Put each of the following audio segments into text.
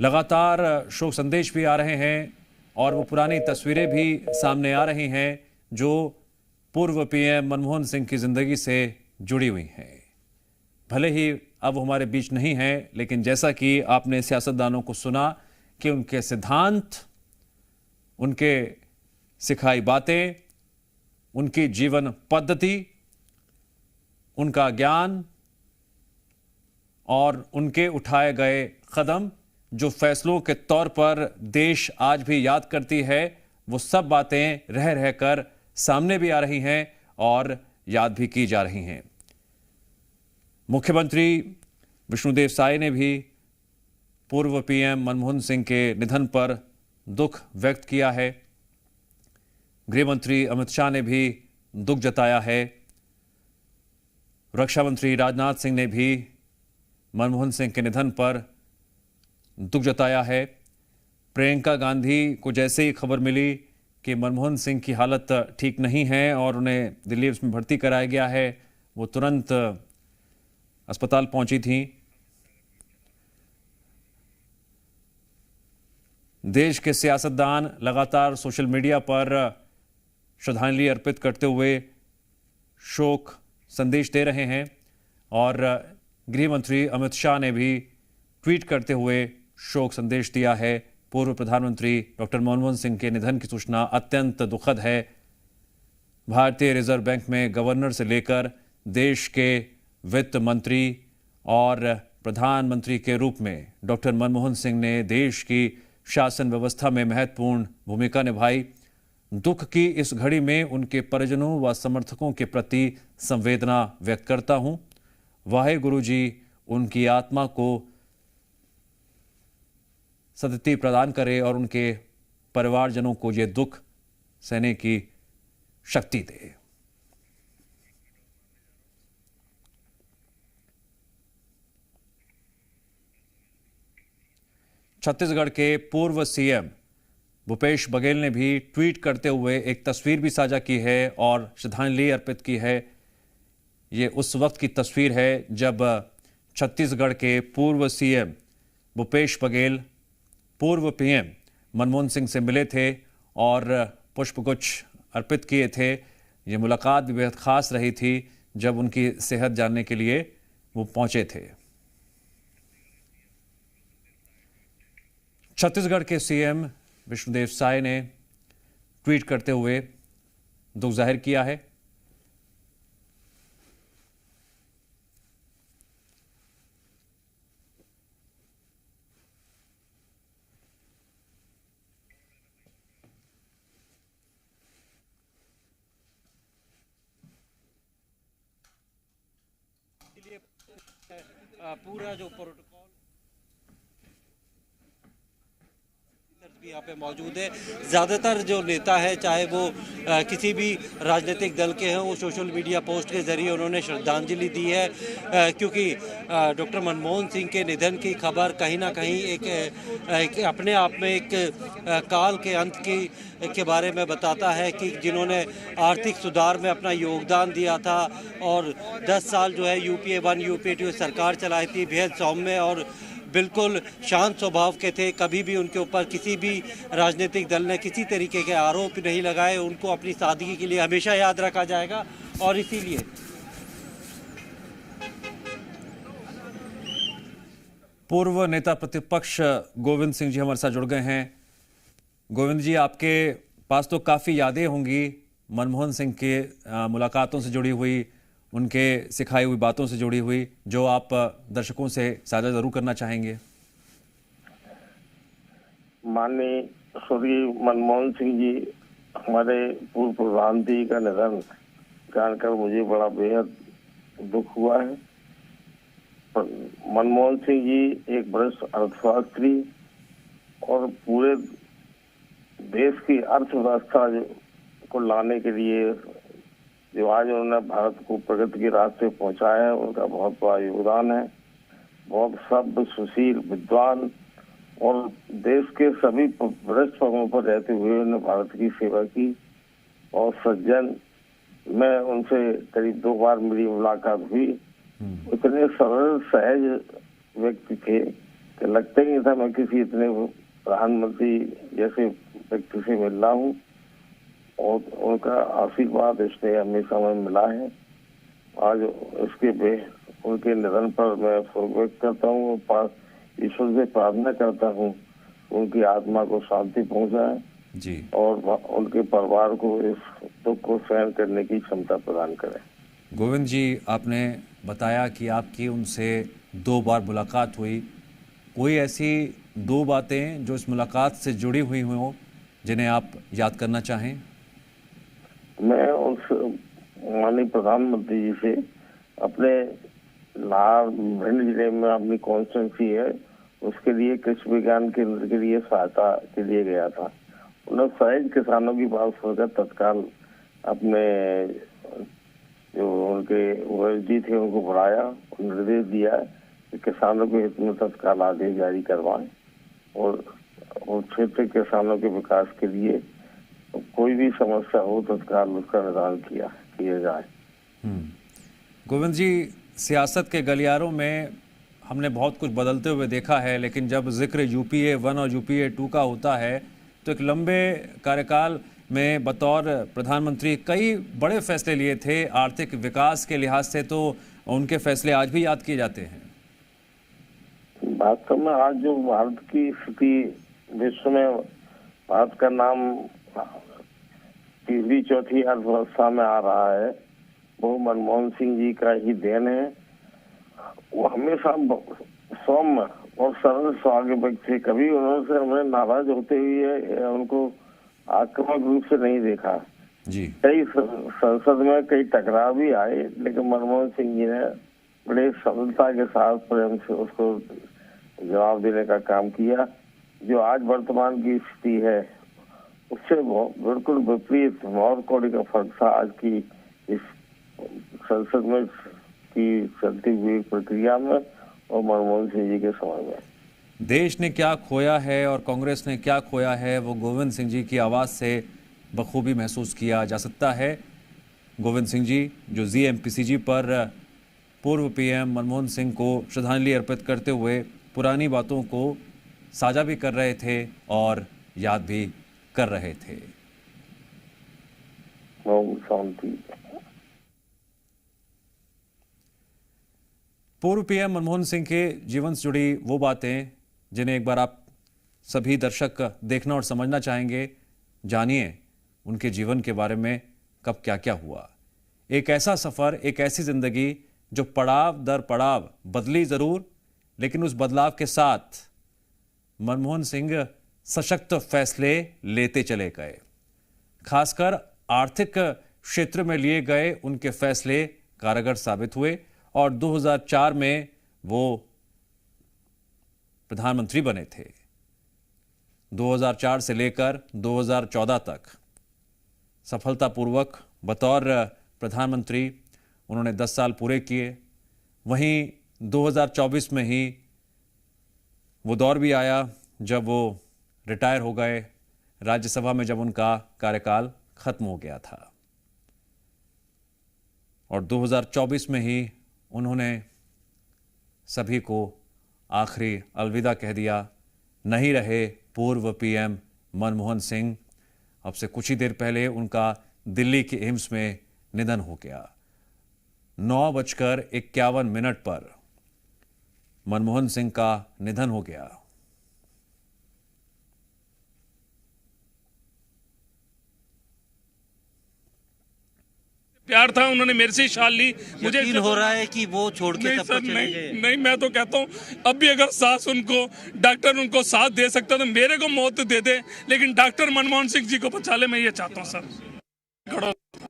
लगातार शोक संदेश भी आ रहे हैं और वो पुरानी तस्वीरें भी सामने आ रही हैं जो पूर्व पीएम मनमोहन सिंह की जिंदगी से जुड़ी हुई हैं। भले ही अब वो हमारे बीच नहीं हैं, लेकिन जैसा कि आपने सियासतदानों को सुना कि उनके सिद्धांत, उनके सिखाई बातें, उनकी जीवन पद्धति, उनका ज्ञान और उनके उठाए गए कदम जो फैसलों के तौर पर देश आज भी याद करती है, वो सब बातें रह रहकर सामने भी आ रही हैं और याद भी की जा रही हैं। मुख्यमंत्री विष्णुदेव साय ने भी पूर्व पीएम मनमोहन सिंह के निधन पर दुख व्यक्त किया है। गृह मंत्री अमित शाह ने भी दुख जताया है। रक्षा मंत्री राजनाथ सिंह ने भी मनमोहन सिंह के निधन पर दुख जताया है। प्रियंका गांधी को जैसे ही खबर मिली कि मनमोहन सिंह की हालत ठीक नहीं है और उन्हें दिल्ली में भर्ती कराया गया है, वो तुरंत अस्पताल पहुंची थी। देश के सियासतदान लगातार सोशल मीडिया पर श्रद्धांजलि अर्पित करते हुए शोक संदेश दे रहे हैं और गृह मंत्री अमित शाह ने भी ट्वीट करते हुए शोक संदेश दिया है। पूर्व प्रधानमंत्री डॉक्टर मनमोहन सिंह के निधन की सूचना अत्यंत दुखद है। भारतीय रिजर्व बैंक में गवर्नर से लेकर देश के वित्त मंत्री और प्रधानमंत्री के रूप में डॉक्टर मनमोहन सिंह ने देश की शासन व्यवस्था में महत्वपूर्ण भूमिका निभाई। दुख की इस घड़ी में उनके परिजनों व समर्थकों के प्रति संवेदना व्यक्त करता हूं। वाहेगुरु जी उनकी आत्मा को सद्गति प्रदान करे और उनके परिवारजनों को ये दुख सहने की शक्ति दे। छत्तीसगढ़ के पूर्व सीएम भूपेश बघेल ने भी ट्वीट करते हुए एक तस्वीर भी साझा की है और श्रद्धांजलि अर्पित की है। ये उस वक्त की तस्वीर है जब छत्तीसगढ़ के पूर्व सीएम भूपेश बघेल पूर्व पीएम मनमोहन सिंह से मिले थे और पुष्पगुच्छ अर्पित किए थे। ये मुलाकात भी बेहद खास रही थी जब उनकी सेहत जानने के लिए वो पहुंचे थे। छत्तीसगढ़ के सीएम विष्णुदेव साय ने ट्वीट करते हुए दुख जाहिर किया है। पूरा जो प्रोटोकॉल भी यहाँ पे मौजूद है। ज़्यादातर जो नेता है, चाहे वो किसी भी राजनीतिक दल के हैं, वो सोशल मीडिया पोस्ट के ज़रिए उन्होंने श्रद्धांजलि दी है, क्योंकि डॉक्टर मनमोहन सिंह के निधन की खबर कहीं ना कहीं एक अपने आप में एक काल के अंत के बारे में बताता है कि जिन्होंने आर्थिक सुधार में अपना योगदान दिया था और 10 साल जो है यूपीए 1 यूपीए 2 सरकार चलाई थी, बेहद सौम्य और बिल्कुल शांत स्वभाव के थे। कभी भी उनके ऊपर किसी भी राजनीतिक दल ने किसी तरीके के आरोप नहीं लगाए। उनको अपनी सादगी के लिए हमेशा याद रखा जाएगा और इसीलिए पूर्व नेता प्रतिपक्ष गोविंद सिंह जी हमारे साथ जुड़ गए हैं। गोविंद जी, आपके पास तो काफ़ी यादें होंगी मनमोहन सिंह के मुलाकातों से जुड़ी हुई, उनके सिखाई हुई बातों से जुड़ी हुई, जो आप दर्शकों से साझा जरूर करना चाहेंगे। माननीय स्वर्गीय मनमोहन सिंह जी, हमारे पूर्व प्रधानमंत्री का निधन जानकर मुझे बड़ा बेहद दुख हुआ है। मनमोहन सिंह जी एक वरिष्ठ अर्थशास्त्री और पूरे देश की अर्थव्यवस्था को लाने के लिए जो आज उन्होंने भारत को प्रगति के रास्ते पहुंचाया है, उनका बहुत बड़ा योगदान है। बहुत सभ्य, सुशील, विद्वान और देश के सभी वरिष्ठ पदों पर रहते हुए उन्होंने भारत की सेवा की और सज्जन। मैं उनसे करीब 2 बार मेरी मुलाकात हुई। इतने सरल सहज व्यक्ति थे कि लगता ही नहीं था मैं किसी इतने प्रधानमंत्री जैसे व्यक्ति से मिल रहा हूँ, और उनका आशीर्वाद इसने हमेशा में मिला है। आज उनके निधन पर मैं शोक व्यक्त करता हूँ, ईश्वर से प्रार्थना करता हूँ उनकी आत्मा को शांति पहुंचाए जी, और उनके परिवार को इस दुख को सहन करने की क्षमता प्रदान करें। गोविंद जी, आपने बताया कि आपकी उनसे 2 बार मुलाकात हुई। कोई ऐसी 2 बातें जो इस मुलाकात से जुड़ी हुई हों जिन्हें आप याद करना चाहें? मैं उस माननीय प्रधानमंत्री जी से अपने लाहौर भिंड जिले में अपनी कॉन्स्टिट्यूंसी है उसके लिए कृषि विज्ञान केंद्र के लिए सहायता के लिए गया था। उन्होंने साइज किसानों की बात सुनकर तत्काल अपने जो उनके ओएसडी थे उनको बुलाया और निर्देश दिया कि किसानों के हित में तत्काल आदेश जारी करवाएं और क्षेत्र के किसानों के विकास के लिए कोई भी समस्या हो तत्काल उसका निदान किया जाए। गोविंद जी, सियासत के गलियारों में हमने बहुत कुछ बदलते हुए देखा है, लेकिन जब जिक्र यूपीए 1 और यूपीए 2 का होता है तो एक लंबे कार्यकाल में बतौर प्रधानमंत्री कई बड़े फैसले लिए थे। आर्थिक विकास के लिहाज से तो उनके फैसले आज भी याद किए जाते हैं। वास्तव में आज जो भारत की स्थिति विश्व में, भारत का नाम तीसरी चौथी अर्थव्यवस्था में आ रहा है, वो मनमोहन सिंह जी का ही देन है। वो हमेशा सौम्य और सरल स्वभाव के व्यक्ति थे, कभी उन्होंने हमें नाराज होते हुए उनको आक्रामक रूप से नहीं देखा जी। कई संसद में कई टकराव भी आए, लेकिन मनमोहन सिंह जी ने बड़े सरलता के साथ प्रेम से उसको जवाब देने का काम किया। जो आज वर्तमान की स्थिति है उससे बिल्कुल विपरीत और कौड़ी का फर्क था आज की इस संसद में की चलती हुई प्रक्रिया में और मनमोहन सिंह जी के समय में। देश ने क्या खोया है और कांग्रेस ने क्या खोया है वो गोविंद सिंह जी की आवाज़ से बखूबी महसूस किया जा सकता है। गोविंद सिंह जी जो जीएमपीसीजी पर पूर्व पीएम मनमोहन सिंह को श्रद्धांजलि अर्पित करते हुए पुरानी बातों को साझा भी कर रहे थे और याद भी कर रहे थे। पूर्व पीएम मनमोहन सिंह के जीवन से जुड़ी वो बातें जिन्हें एक बार आप सभी दर्शक देखना और समझना चाहेंगे। जानिए उनके जीवन के बारे में, कब क्या क्या हुआ। एक ऐसा सफ़र, एक ऐसी ज़िंदगी जो पड़ाव दर पड़ाव बदली ज़रूर, लेकिन उस बदलाव के साथ मनमोहन सिंह सशक्त फैसले लेते चले गए। खासकर आर्थिक क्षेत्र में लिए गए उनके फैसले कारगर साबित हुए और 2004 में वो प्रधानमंत्री बने थे। 2004 से लेकर 2014 तक सफलतापूर्वक बतौर प्रधानमंत्री उन्होंने 10 साल पूरे किए। वहीं 2024 में ही वो दौर भी आया जब वो रिटायर हो गए, राज्यसभा में जब उनका कार्यकाल खत्म हो गया था। और 2024 में ही उन्होंने सभी को आखिरी अलविदा कह दिया। नहीं रहे पूर्व पीएम मनमोहन सिंह। अब से कुछ ही देर पहले उनका दिल्ली के एम्स में निधन हो गया। 9:51 पर मनमोहन सिंह का निधन हो गया। प्यार था, उन्होंने मेरे से शाल ली। मुझे यकीन हो रहा है कि वो छोड़ के कब तक चले गए? नहीं, मैं तो कहता हूँ अब भी अगर सांस उनको डॉक्टर उनको साथ दे सकता तो मेरे को मौत दे दे, लेकिन डॉक्टर मनमोहन सिंह जी को बचा ले, मैं ये चाहता हूँ सर।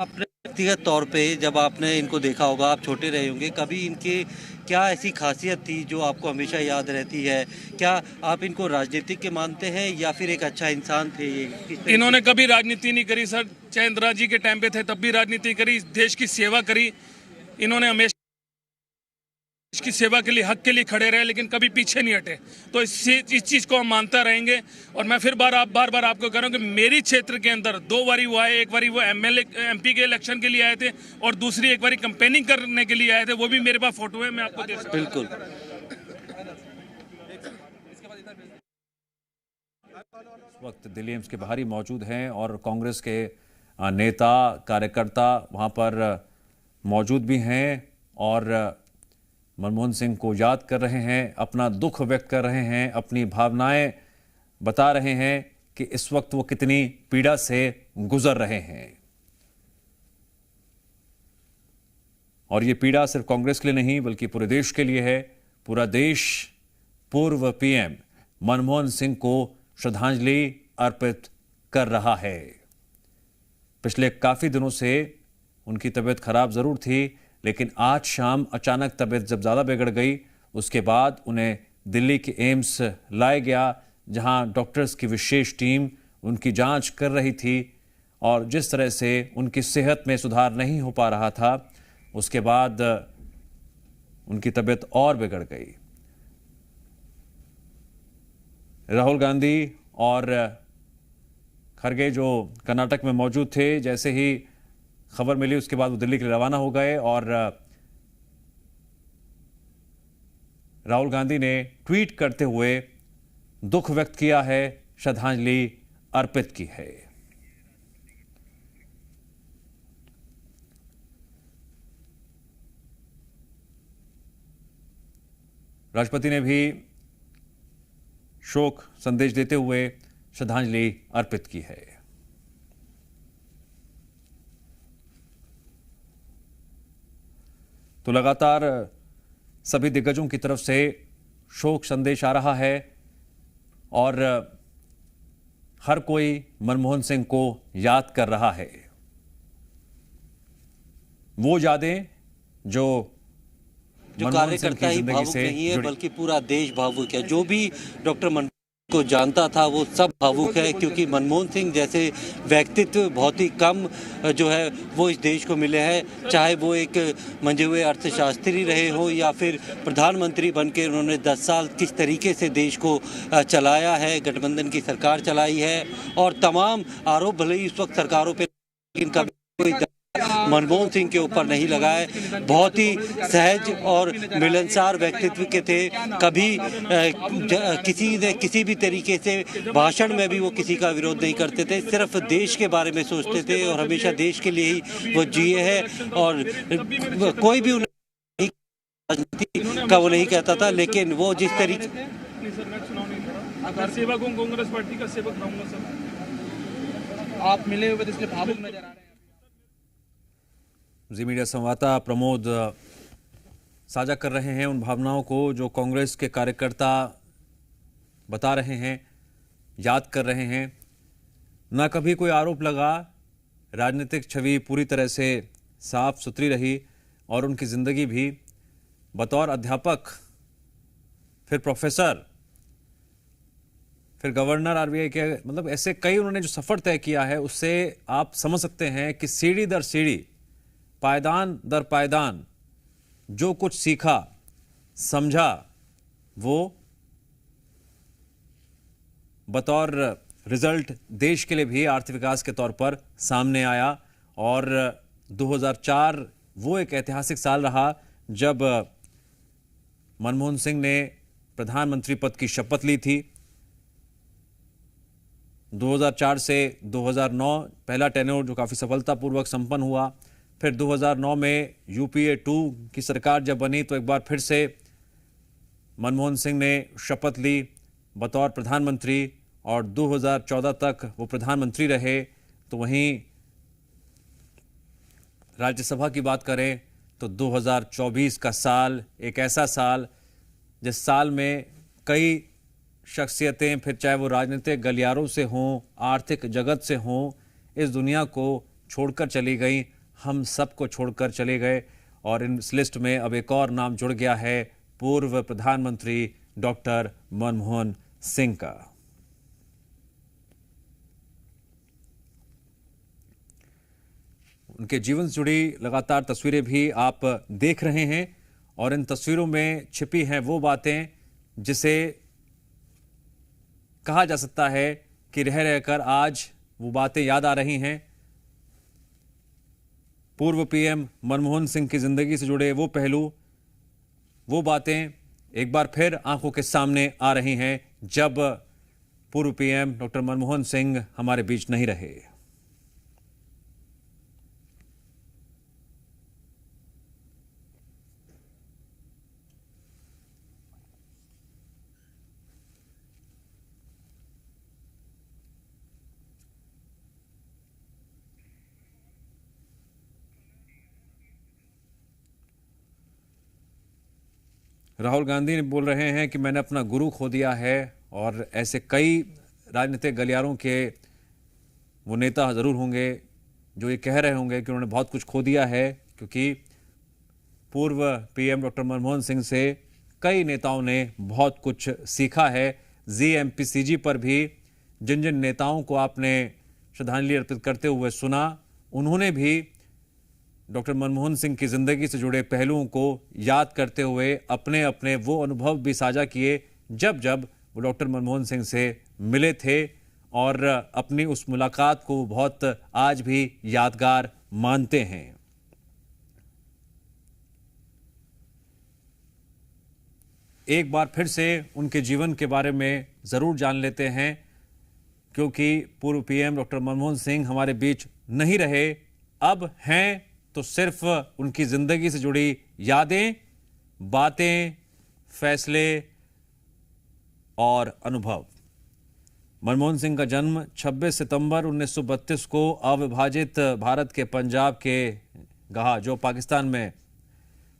अपने व्यक्तिगत तौर पे जब आपने इनको देखा होगा, आप छोटे रहे होंगे, कभी इनके क्या ऐसी खासियत थी जो आपको हमेशा याद रहती है? क्या आप इनको राजनीतिक के मानते हैं या फिर एक अच्छा इंसान थे ये? इन्होंने कभी राजनीति नहीं करी सर, चाहे इंदिरा जी के टाइम पे थे तब भी राजनीति करी, देश की सेवा करी। इन्होंने हमेशा देश की सेवा के लिए, हक के लिए खड़े रहे, लेकिन कभी पीछे नहीं हटे। तो इस चीज़ को हम मानता रहेंगे। और मैं फिर बार बार आपको कह रहा हूँ कि मेरी क्षेत्र के अंदर 2 बारी वो आए। एक बारी वो एमपी के इलेक्शन के लिए आए थे और दूसरी एक बारी कैंपेनिंग करने के लिए आए थे। वो भी मेरे पास फोटो है, मैं आपको दे सकता हूँ। बिल्कुल। इस वक्त दिल्ली एम्स के बाहर ही मौजूद हैं और कांग्रेस के नेता कार्यकर्ता वहां पर मौजूद भी हैं और मनमोहन सिंह को याद कर रहे हैं, अपना दुख व्यक्त कर रहे हैं, अपनी भावनाएं बता रहे हैं कि इस वक्त वो कितनी पीड़ा से गुजर रहे हैं। और ये पीड़ा सिर्फ कांग्रेस के लिए नहीं बल्कि पूरे देश के लिए है। पूरा देश पूर्व पीएम मनमोहन सिंह को श्रद्धांजलि अर्पित कर रहा है। पिछले काफी दिनों से उनकी तबीयत खराब जरूर थी, लेकिन आज शाम अचानक तबीयत जब ज्यादा बिगड़ गई, उसके बाद उन्हें दिल्ली के एम्स लाया गया, जहां डॉक्टर्स की विशेष टीम उनकी जांच कर रही थी। और जिस तरह से उनकी सेहत में सुधार नहीं हो पा रहा था, उसके बाद उनकी तबीयत और बिगड़ गई। राहुल गांधी और खरगे जो कर्नाटक में मौजूद थे, जैसे ही खबर मिली उसके बाद वो दिल्ली के लिए रवाना हो गए और राहुल गांधी ने ट्वीट करते हुए दुख व्यक्त किया है, श्रद्धांजलि अर्पित की है। राष्ट्रपति ने भी शोक संदेश देते हुए श्रद्धांजलि अर्पित की है। तो लगातार सभी दिग्गजों की तरफ से शोक संदेश आ रहा है और हर कोई मनमोहन सिंह को याद कर रहा है। वो यादें जो कार्यकर्ता ही भावुक नहीं है बल्कि पूरा देश भावुक है। जो भी डॉक्टर मनमोहन को जानता था वो सब भावुक है, क्योंकि मनमोहन सिंह जैसे व्यक्तित्व बहुत ही कम जो है वो इस देश को मिले हैं। चाहे वो एक मंझे हुए अर्थशास्त्री रहे हो या फिर प्रधानमंत्री बनकर उन्होंने 10 साल किस तरीके से देश को चलाया है, गठबंधन की सरकार चलाई है और तमाम आरोप भले ही इस वक्त सरकारों पर, लेकिन कभी कोई मनमोहन सिंह के ऊपर नहीं लगाए। बहुत ही सहज और मिलनसार व्यक्तित्व के थे। कभी किसी भी तरीके से भाषण में भी वो किसी का विरोध नहीं करते थे, सिर्फ देश के बारे में सोचते थे और हमेशा देश के लिए ही वो जिए हैं। और कोई भी राजनीति का वो नहीं कहता था, लेकिन वो जिस तरीके सेवक हूं, कांग्रेस पार्टी का सेवक रहूंगा सर। आप मिले हुए इसलिए भावुक नजर आ रहे हैं। जी मीडिया संवाददाता प्रमोद साझा कर रहे हैं उन भावनाओं को जो कांग्रेस के कार्यकर्ता बता रहे हैं, याद कर रहे हैं। ना कभी कोई आरोप लगा, राजनीतिक छवि पूरी तरह से साफ सुथरी रही और उनकी जिंदगी भी बतौर अध्यापक, फिर प्रोफेसर, फिर गवर्नर आरबीआई के, मतलब ऐसे कई उन्होंने जो सफर तय किया है, उससे आप समझ सकते हैं कि सीढ़ी दर सीढ़ी, पायदान दर पायदान जो कुछ सीखा समझा वो बतौर रिजल्ट देश के लिए भी आर्थिक विकास के तौर पर सामने आया। और 2004 वो एक ऐतिहासिक साल रहा जब मनमोहन सिंह ने प्रधानमंत्री पद की शपथ ली थी। 2004 से 2009 पहला टेन्योर जो काफी सफलतापूर्वक संपन्न हुआ। फिर 2009 में यूपीए 2 की सरकार जब बनी तो एक बार फिर से मनमोहन सिंह ने शपथ ली बतौर प्रधानमंत्री और 2014 तक वो प्रधानमंत्री रहे। तो वहीं राज्यसभा की बात करें तो 2024 का साल एक ऐसा साल जिस साल में कई शख्सियतें, फिर चाहे वो राजनीतिक गलियारों से हों, आर्थिक जगत से हों, इस दुनिया को छोड़कर चली गई, हम सबको छोड़कर चले गए। और इस लिस्ट में अब एक और नाम जुड़ गया है, पूर्व प्रधानमंत्री डॉक्टर मनमोहन सिंह का। उनके जीवन से जुड़ी लगातार तस्वीरें भी आप देख रहे हैं और इन तस्वीरों में छिपी हैं वो बातें जिसे कहा जा सकता है कि रह रहकर आज वो बातें याद आ रही हैं। पूर्व पीएम मनमोहन सिंह की जिंदगी से जुड़े वो पहलू, वो बातें एक बार फिर आंखों के सामने आ रही हैं जब पूर्व पीएम डॉक्टर मनमोहन सिंह हमारे बीच नहीं रहे। राहुल गांधी बोल रहे हैं कि मैंने अपना गुरु खो दिया है, और ऐसे कई राजनीतिक गलियारों के वो नेता ज़रूर होंगे जो ये कह रहे होंगे कि उन्होंने बहुत कुछ खो दिया है, क्योंकि पूर्व पीएम डॉक्टर मनमोहन सिंह से कई नेताओं ने बहुत कुछ सीखा है। जीएमपीसीजी पर भी जिन जिन नेताओं को आपने श्रद्धांजलि अर्पित करते हुए सुना, उन्होंने भी डॉक्टर मनमोहन सिंह की जिंदगी से जुड़े पहलुओं को याद करते हुए अपने अपने वो अनुभव भी साझा किए जब जब वो डॉक्टर मनमोहन सिंह से मिले थे, और अपनी उस मुलाकात को बहुत आज भी यादगार मानते हैं। एक बार फिर से उनके जीवन के बारे में जरूर जान लेते हैं, क्योंकि पूर्व पीएम डॉक्टर मनमोहन सिंह हमारे बीच नहीं रहे, अब हैं तो सिर्फ उनकी जिंदगी से जुड़ी यादें, बातें, फैसले और अनुभव। मनमोहन सिंह का जन्म 26 सितंबर 1932 को अविभाजित भारत के पंजाब के गाह, जो पाकिस्तान में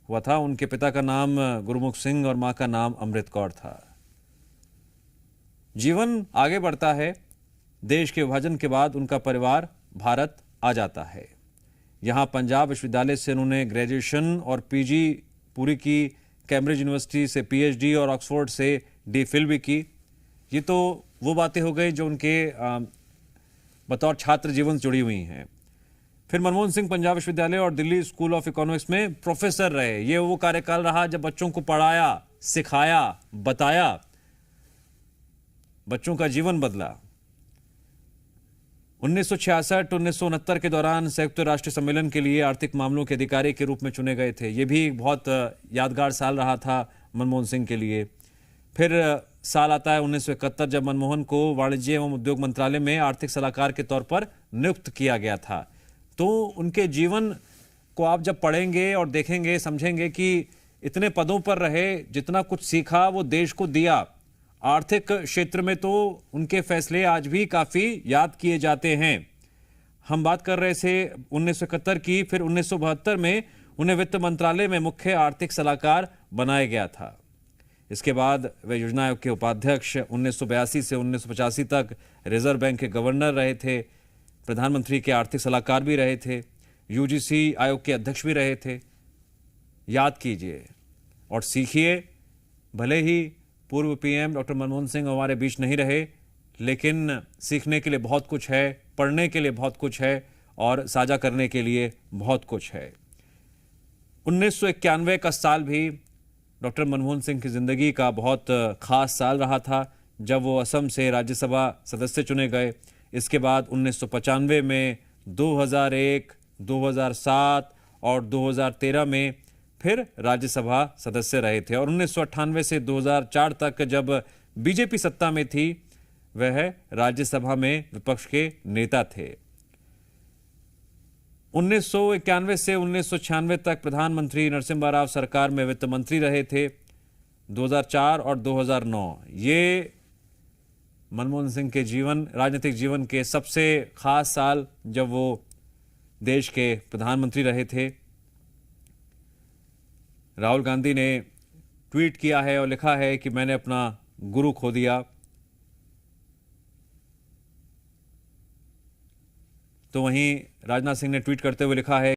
हुआ था। उनके पिता का नाम गुरमुख सिंह और मां का नाम अमृत कौर था। जीवन आगे बढ़ता है। देश के विभाजन के बाद उनका परिवार भारत आ जाता है। यहाँ पंजाब विश्वविद्यालय से उन्होंने ग्रेजुएशन और पीजी पूरी की, कैम्ब्रिज यूनिवर्सिटी से पीएचडी और ऑक्सफोर्ड से डीफिल भी की। ये तो वो बातें हो गई जो उनके बतौर छात्र जीवन से जुड़ी हुई हैं। फिर मनमोहन सिंह पंजाब विश्वविद्यालय और दिल्ली स्कूल ऑफ इकोनॉमिक्स में प्रोफेसर रहे। ये वो कार्यकाल रहा जब बच्चों को पढ़ाया, सिखाया, बताया, बच्चों का जीवन बदला। 1966-1969 के दौरान संयुक्त राष्ट्र सम्मेलन के लिए आर्थिक मामलों के अधिकारी के रूप में चुने गए थे। ये भी बहुत यादगार साल रहा था मनमोहन सिंह के लिए। फिर साल आता है 1971, जब मनमोहन को वाणिज्य एवं उद्योग मंत्रालय में आर्थिक सलाहकार के तौर पर नियुक्त किया गया था। तो उनके जीवन को आप जब पढ़ेंगे और देखेंगे, समझेंगे कि इतने पदों पर रहे, जितना कुछ सीखा वो देश को दिया। आर्थिक क्षेत्र में तो उनके फैसले आज भी काफ़ी याद किए जाते हैं। हम बात कर रहे थे 1971 की। फिर 1972 में उन्हें वित्त मंत्रालय में मुख्य आर्थिक सलाहकार बनाया गया था। इसके बाद वे योजना आयोग के उपाध्यक्ष, 1982 से 1985 तक रिजर्व बैंक के गवर्नर रहे थे, प्रधानमंत्री के आर्थिक सलाहकार भी रहे थे, यूजीसी आयोग के अध्यक्ष भी रहे थे। याद कीजिए और सीखिए। भले ही पूर्व पीएम डॉक्टर मनमोहन सिंह हमारे बीच नहीं रहे, लेकिन सीखने के लिए बहुत कुछ है, पढ़ने के लिए बहुत कुछ है और साझा करने के लिए बहुत कुछ है। 1991 का साल भी डॉक्टर मनमोहन सिंह की जिंदगी का बहुत खास साल रहा था, जब वो असम से राज्यसभा सदस्य चुने गए। इसके बाद 1995 में, 2001, 2007 और 2013 में फिर राज्यसभा सदस्य रहे थे। और 1998 से 2004 तक जब बीजेपी सत्ता में थी, वह राज्यसभा में विपक्ष के नेता थे। 1991 से 1996 तक प्रधानमंत्री नरसिम्हा राव सरकार में वित्त मंत्री रहे थे। 2004 और 2009 ये मनमोहन सिंह के राजनीतिक जीवन के सबसे खास साल, जब वो देश के प्रधानमंत्री रहे थे। राहुल गांधी ने ट्वीट किया है और लिखा है कि मैंने अपना गुरु खो दिया। तो वहीं राजनाथ सिंह ने ट्वीट करते हुए लिखा है